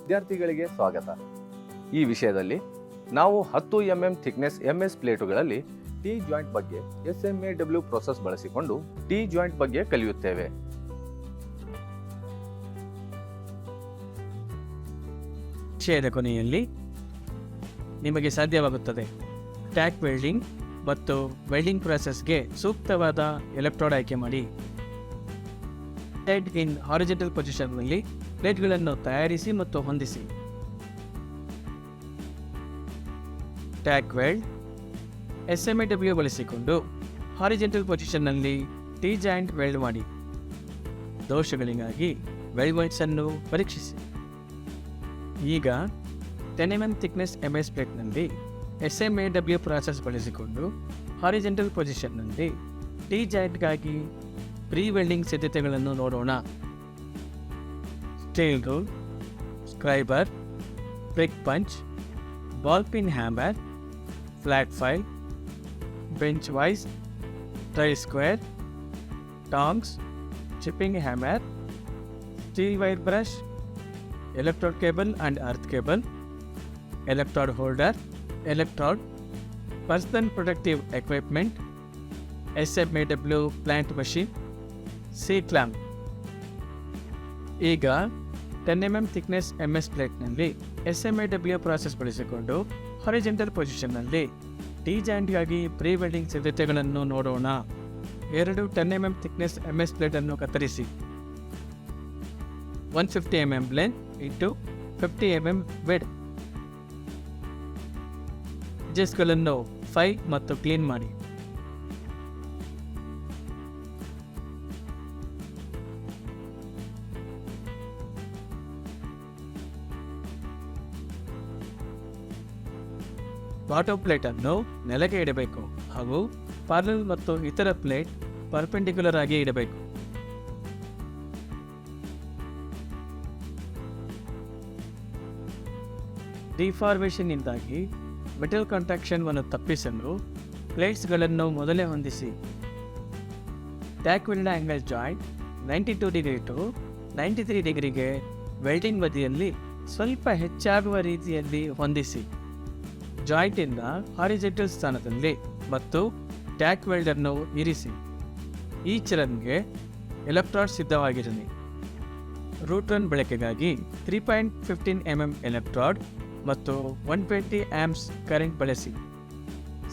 ವಿದ್ಯಾರ್ಥಿಗಳಿಗೆ ಸ್ವಾಗತ. ಈ ವಿಷಯದಲ್ಲಿ ನಾವು 10 mm ಥಿಕ್ನೆಸ್ MS ಪ್ಲೇಟುಗಳಲ್ಲಿ ಟಿ ಜಾಯಿಂಟ್ ಬಗ್ಗೆ SMAW ಪ್ರೋಸೆಸ್ ಬಳಸಿಕೊಂಡು ಟಿ ಜಾಯಿಂಟ್ ಬಗ್ಗೆ ಕಲಿಯುತ್ತೇವೆ. ವಿಷಯದ ಕೊನೆಯಲ್ಲಿ ನಿಮಗೆ ಸಾಧ್ಯವಾಗುತ್ತದೆ ಟ್ಯಾಕ್ ವೆಲ್ಡಿಂಗ್ ಮತ್ತು ವೆಲ್ಡಿಂಗ್ ಪ್ರಾಸೆಸ್ಗೆ ಸೂಕ್ತವಾದ ಎಲೆಕ್ಟ್ರೋಡ್ ಆಯ್ಕೆ ಮಾಡಿ. ಹೆಡ್ ಇನ್ ಹಾರಿಜಾಂಟಲ್ ಪೊಸಿಷನ್ನಲ್ಲಿ ಪ್ಲೇಟ್ಗಳನ್ನು ತಯಾರಿಸಿ ಮತ್ತು ಹೊಂದಿಸಿ. ಟ್ಯಾಕ್ ವೆಲ್ಡ್ SMAW ಬಳಸಿಕೊಂಡು ಹಾರಿಜಾಂಟಲ್ ಪೊಸಿಷನ್ನಲ್ಲಿ ಟಿ ಜಾಯಿಂಟ್ ವೆಲ್ಡ್ ಮಾಡಿ. ದೋಷಗಳಿಗಾಗಿ ವೆಲ್ಡ್ ಪಾಯಿಂಟ್ಸ್ ಅನ್ನು ಪರೀಕ್ಷಿಸಿ. ಈಗ 10 mm ಥಿಕ್ನೆಸ್ MS ಪ್ಲೇಟ್ನಲ್ಲಿ SMAW ಪ್ರಾಸೆಸ್ ಬಳಸಿಕೊಂಡು ಹಾರಿಜಾಂಟಲ್ ಪೊಸಿಷನ್ನಲ್ಲಿ ಟಿ ಜಾಯಿಂಟ್ಗಾಗಿ ಪ್ರೀ ವೆಲ್ಡಿಂಗ್ ಸಿದ್ಧತೆಗಳನ್ನು ನೋಡೋಣ. Steel rule, scriber, prick punch, ball pin hammer, flat file, bench vice, try square, tongs, chipping hammer, steel wire brush, electrode cable and earth cable, electrode holder, electrode, personal protective equipment, SMAW plant machine, C-clamp. ಈಗ 10 mm thickness MS ಪ್ಲೇಟ್ನಲ್ಲಿ SMAW process ಬಳಸಿಕೊಂಡು horizontal ಪೊಸಿಷನ್ನಲ್ಲಿ T ಜಾಯಿಂಟ್ಗಾಗಿ pre welding ಸಿದ್ಧತೆಗಳನ್ನು ನೋಡೋಣ. 2 10 mm thickness MS ಪ್ಲೇಟನ್ನು ಕತ್ತರಿಸಿ. 150 mm length into 50 mm width. ಎಡ್ಜಸ್ಗಳನ್ನು ಫೈ ಮತ್ತು ಕ್ಲೀನ್ ಮಾಡಿ. ಬಾಟಮ್ ಪ್ಲೇಟ್ ಅನ್ನು ನೆಲಕ್ಕೆ ಇಡಬೇಕು ಹಾಗೂ ಪ್ಯಾರಲಲ್ ಮತ್ತು ಇತರ ಪ್ಲೇಟ್ ಪರ್ಪೆಂಡಿಕ್ಯುಲರ್ ಆಗಿ ಇಡಬೇಕು. ಡಿಫಾರ್ಮೇಷನ್ ಇಂದಾಗಿ ಮೆಟಲ್ ಕಾಂಟ್ರಾಕ್ಷನ್ ಅನ್ನು ತಪ್ಪಿಸಲು ಪ್ಲೇಟ್ಸ್ಗಳನ್ನು ಮೊದಲೇ ಹೊಂದಿಸಿ. Tack weld angle joint 92 degree to 93 ಡಿಗ್ರಿಗೆ ವೆಲ್ಡಿಂಗ್ ಬದಿಯಲ್ಲಿ ಸ್ವಲ್ಪ ಹೆಚ್ಚಾಗುವ ರೀತಿಯಲ್ಲಿ ಹೊಂದಿಸಿ. ಜಾಯಿಂಟಿಂದ ಹಾರಿಜಾಂಟಲ್ ಸ್ಥಾನದಲ್ಲಿ ಮತ್ತು ಟ್ಯಾಕ್ ವೆಲ್ಡನ್ನು ಇರಿಸಿ. ಈ ಚಲನ್ಗೆ ಎಲೆಕ್ಟ್ರಾಡ್ ಸಿದ್ಧವಾಗಿರಲಿ. ರೂಟ್ ರನ್ ಬಳಕೆಗಾಗಿ 3.15 mm ಎಲೆಕ್ಟ್ರಾಡ್ ಮತ್ತು 120 amps ಕರೆಂಟ್ ಬಳಸಿ.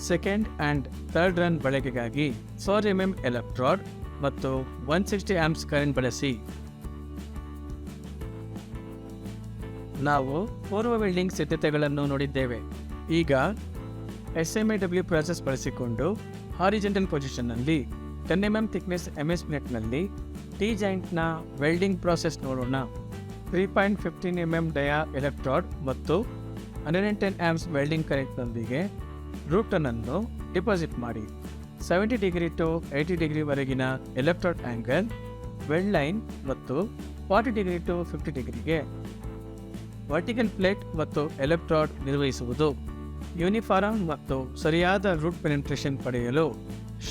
ಸೆಕೆಂಡ್ ಆ್ಯಂಡ್ ಥರ್ಡ್ ರನ್ ಬಳಕೆಗಾಗಿ 4 mm ಎಲೆಕ್ಟ್ರಾಡ್ ಮತ್ತು 160 amps ಕರೆಂಟ್ ಬಳಸಿ. ನಾವು ಪೂರ್ವ ವೆಲ್ಡಿಂಗ್ ಸಿದ್ಧತೆಗಳನ್ನು ನೋಡಿದ್ದೇವೆ. ಈಗ SMAW ಪ್ರಾಸೆಸ್ ಬಳಸಿಕೊಂಡು ಹಾರಿಜಾಂಟಲ್ ಪೊಸಿಷನ್ನಲ್ಲಿ 10 mm ಥಿಕ್ನೆಸ್ MS ಪ್ಲೇಟ್ನಲ್ಲಿ ಟಿ ಜಾಯಿಂಟ್ನ ವೆಲ್ಡಿಂಗ್ ಪ್ರಾಸೆಸ್ ನೋಡೋಣ. 3.15 mm ಡಯಾ ಎಲೆಕ್ಟ್ರಾಡ್ ಮತ್ತು 110 amps ವೆಲ್ಡಿಂಗ್ ಕರೆಂಟ್ನೊಂದಿಗೆ ರೂಟನ್ನು ಡಿಪಾಸಿಟ್ ಮಾಡಿ. 70 ಡಿಗ್ರಿ ಟು 80 ಡಿಗ್ರಿವರೆಗಿನ ಎಲೆಕ್ಟ್ರಾಡ್ ಆ್ಯಂಗಲ್, ವೆಲ್ಡ್ ಲೈನ್ ಮತ್ತು 40 ಡಿಗ್ರಿ ಟು 50 ಡಿಗ್ರಿಗೆ ವರ್ಟಿಕಲ್ ಪ್ಲೇಟ್ ಮತ್ತು ಎಲೆಕ್ಟ್ರಾಡ್ ನಿರ್ವಹಿಸುವುದು. ಯೂನಿಫಾರ್ಮ್ ಮತ್ತು ಸರಿಯಾದ ರೂಟ್ ಪೆನೆಟ್ರೇಷನ್ ಪಡೆಯಲು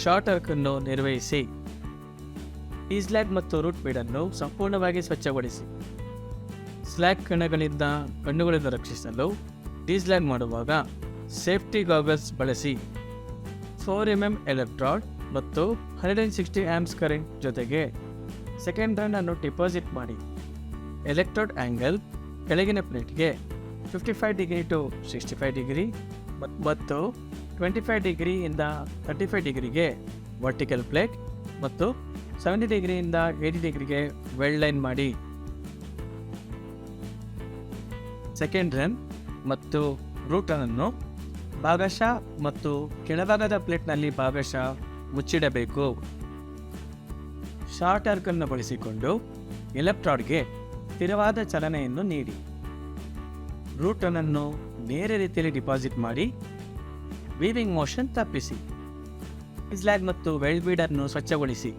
ಶಾರ್ಟ್ ಆರ್ಕನ್ನು ನಿರ್ವಹಿಸಿ. ಈ ಸ್ಲ್ಯಾಗ್ ಮತ್ತು ರೂಟ್ ಬೀಡನ್ನು ಸಂಪೂರ್ಣವಾಗಿ ಸ್ವಚ್ಛಗೊಳಿಸಿ. ಸ್ಲ್ಯಾಗ್ ಕಣಗಳಿಂದ ಕಣ್ಣುಗಳನ್ನು ರಕ್ಷಿಸಲು ಡಿಸ್ಲ್ಯಾಗ್ ಮಾಡುವಾಗ ಸೇಫ್ಟಿ ಗಾಗಲ್ಸ್ ಬಳಸಿ. 4 mm ಎಲೆಕ್ಟ್ರಾಡ್ ಮತ್ತು 160 amps ಕರೆಂಟ್ ಜೊತೆಗೆ ಸೆಕೆಂಡ್ ರನ್ ಅನ್ನು ಡಿಪಾಸಿಟ್ ಮಾಡಿ. ಎಲೆಕ್ಟ್ರಾಡ್ ಆ್ಯಂಗಲ್ ಕೆಳಗಿನ ಪ್ಲೇಟ್ಗೆ 55 ಡಿಗ್ರಿ ಟು 65 ಡಿಗ್ರಿ ಮತ್ತು 25 ಡಿಗ್ರಿಯಿಂದ 35 ಡಿಗ್ರಿಗೆ ವರ್ಟಿಕಲ್ ಪ್ಲೇಟ್ ಮತ್ತು 70 ಡಿಗ್ರಿಯಿಂದ 80 ಡಿಗ್ರಿಗೆ ವೆಲ್ಡ್ ಲೈನ್ ಮಾಡಿ. ಸೆಕೆಂಡ್ ರನ್ ಮತ್ತು ರೂಟ್ ರನ್ನನ್ನು ಭಾಗಶಃ ಮತ್ತು ಕೆಳಭಾಗದ ಪ್ಲೇಟ್ನಲ್ಲಿ ಭಾಗಶಃ ಮುಚ್ಚಿಡಬೇಕು. ಶಾರ್ಟ್ ಆರ್ಕನ್ನು ಬಳಸಿಕೊಂಡು ಎಲೆಕ್ಟ್ರಾಡ್ಗೆ ಸ್ಥಿರವಾದ ಚಲನೆಯನ್ನು ನೀಡಿ. ರೂಟ್ ರನ್ನನ್ನು ನೇರ ರೀತಿಯಲ್ಲಿ ಡಿಪಾಸಿಟ್ ಮಾಡಿ. ವೀವಿಂಗ್ ಮೋಷನ್ ತಪ್ಪಿಸಿ. ಸ್ಲ್ಯಾಗ್ ಮತ್ತು ವೆಲ್ಡ್ ಬೀಡನ್ನು ಸ್ವಚ್ಛಗೊಳಿಸಿ.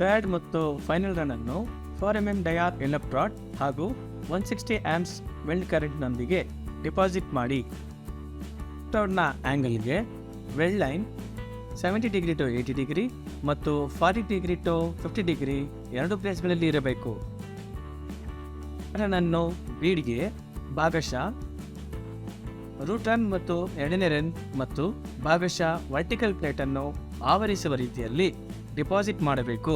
ಥರ್ಡ್ ಮತ್ತು ಫೈನಲ್ ರನ್ನನ್ನು 4 mm ಡಯಾರ್ ಎಲೆಕ್ಟ್ರಾಡ್ ಹಾಗೂ 160 amps ವೆಲ್ಡ್ ಕರೆಂಟ್ನೊಂದಿಗೆ ಡಿಪಾಸಿಟ್ ಮಾಡಿ. ಎಲೆಕ್ಟ್ರಾಡ್ನ ಆ್ಯಂಗಲ್ಗೆ weld line 70 degree to 80 degree ಮತ್ತು 40 ಡಿಗ್ರಿ ಟು 50 ಡಿಗ್ರಿ ಎರಡು ಪ್ಲೇಸ್ಗಳಲ್ಲಿ ಇರಬೇಕು. ರನ್ ಬೀಡ್ಗೆ ಭಾಗಶಃ ರೂಟರ್ನ್ ಮತ್ತು ಎರಡನೇ ರನ್ ಮತ್ತು ಭಾಗಶಃ ವರ್ಟಿಕಲ್ ಪ್ಲೇಟನ್ನು ಆವರಿಸುವ ರೀತಿಯಲ್ಲಿ ಡಿಪಾಸಿಟ್ ಮಾಡಬೇಕು.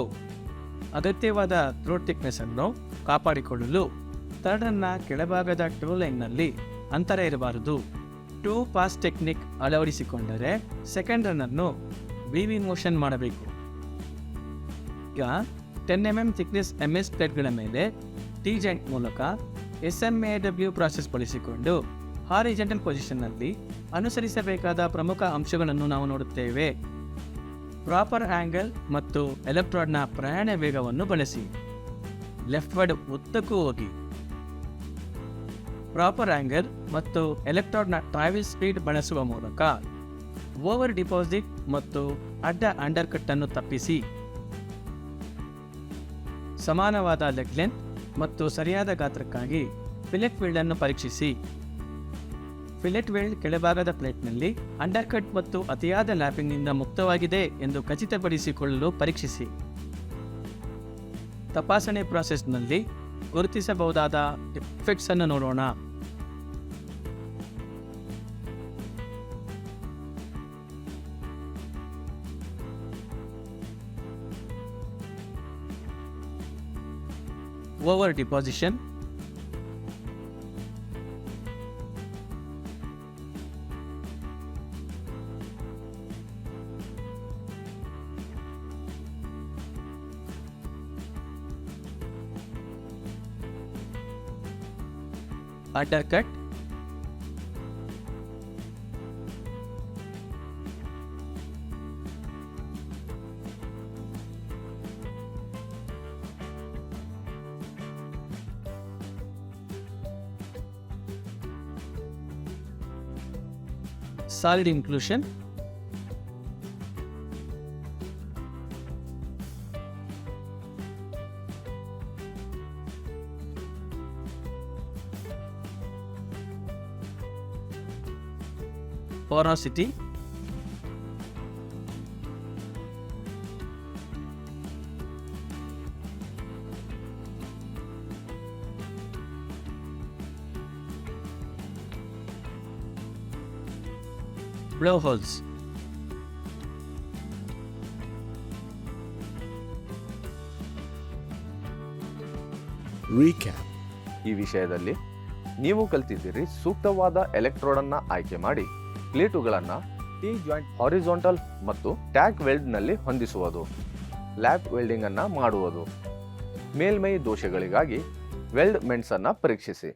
ಅಗತ್ಯವಾದ ಥ್ರೋಟ್ ಥಿಕ್ನೆಸ್ ಅನ್ನು ಕಾಪಾಡಿಕೊಳ್ಳಲು ಥರ್ಡ್ ರನ್ನ ಕೆಳಭಾಗದ ಟೂ ಲೈನ್ನಲ್ಲಿ ಅಂತರ ಇರಬಾರದು. 2 ಪಾಸ್ ಟೆಕ್ನಿಕ್ ಅಳವಡಿಸಿಕೊಂಡರೆ ಸೆಕೆಂಡ್ ರನ್ ಅನ್ನು ವಿ ಮೋಷನ್ ಮಾಡಬೇಕು. ಈಗ 10 mm ಥಿಕ್ನೆಸ್ MS ಪ್ಲೇಟ್ಗಳ ಮೇಲೆ ಟಿ ಜಾಯಿಂಟ್ ಮೂಲಕ SMAW ಪ್ರಾಸೆಸ್ ಬಳಸಿಕೊಂಡು ಹಾರಿಜಾಂಟಲ್ ಪೊಸಿಷನ್ನಲ್ಲಿ ಅನುಸರಿಸಬೇಕಾದ ಪ್ರಮುಖ ಅಂಶಗಳನ್ನು ನಾವು ನೋಡುತ್ತೇವೆ. ಪ್ರಾಪರ್ ಆಂಗಲ್ ಮತ್ತು ಎಲೆಕ್ಟ್ರಾಡ್ನ ಪ್ರಯಾಣ ವೇಗವನ್ನು ಬಳಸಿ ಲೆಫ್ಟ್ ವರ್ಡ್ ಉದ್ದಕ್ಕೂ ಹೋಗಿ. ಪ್ರಾಪರ್ ಆಂಗಲ್ ಮತ್ತು ಎಲೆಕ್ಟ್ರಾಡ್ನ ಟ್ರಾವೆಲ್ ಸ್ಪೀಡ್ ಬಳಸುವ ಮೂಲಕ ಓವರ್ ಡಿಪಾಸಿಟ್ ಮತ್ತು ಅಡ್ಡ ಅಂಡರ್ ಕಟ್ ಅನ್ನು ತಪ್ಪಿಸಿ. ಸಮಾನವಾದ ಲೆಗ್ ಲೆಂತ್ ಮತ್ತು ಸರಿಯಾದ ಗಾತ್ರಕ್ಕಾಗಿ ಫಿಲೆಟ್ ವೆಲ್ಡ್ ಅನ್ನು ಪರೀಕ್ಷಿಸಿ. ಫಿಲೆಟ್ ವೆಲ್ಡ್ ಕೆಳಭಾಗದ ಪ್ಲೇಟ್ನಲ್ಲಿ ಅಂಡರ್ ಕಟ್ ಮತ್ತು ಅತಿಯಾದ ಲ್ಯಾಪಿಂಗ್ನಿಂದ ಮುಕ್ತವಾಗಿದೆ ಎಂದು ಖಚಿತಪಡಿಸಿಕೊಳ್ಳಲು ಪರೀಕ್ಷಿಸಿ. ತಪಾಸಣೆ ಪ್ರಾಸೆಸ್ನಲ್ಲಿ ಗುರುತಿಸಬಹುದಾದ ಡಿಫೆಕ್ಟ್ಸ್ ಅನ್ನು ನೋಡೋಣ. Over deposition, undercut, solid inclusion, porosity, blowholes. Recap. ಈ ವಿಷಯದಲ್ಲಿ ನೀವು ಕಲ್ತಿದ್ದೀರಿ ಸೂಕ್ತವಾದ ಎಲೆಕ್ಟ್ರೋಡನ್ನ ಆಯ್ಕೆ ಮಾಡಿ ಪ್ಲೇಟುಗಳನ್ನು ಟಿ ಜಾಯಿಂಟ್ ಹಾರಿಜಾಂಟಲ್ ಮತ್ತು ಟ್ಯಾಗ್ ವೆಲ್ಡ್ನಲ್ಲಿ ಹೊಂದಿಸುವುದು, ಲ್ಯಾಪ್ ವೆಲ್ಡಿಂಗ್ ಅನ್ನು ಮಾಡುವುದು, ಮೇಲ್ಮೈ ದೋಷಗಳಿಗಾಗಿ ವೆಲ್ಡ್ ಮೆಂಟ್ಸ್ ಅನ್ನು ಪರೀಕ್ಷಿಸಿ.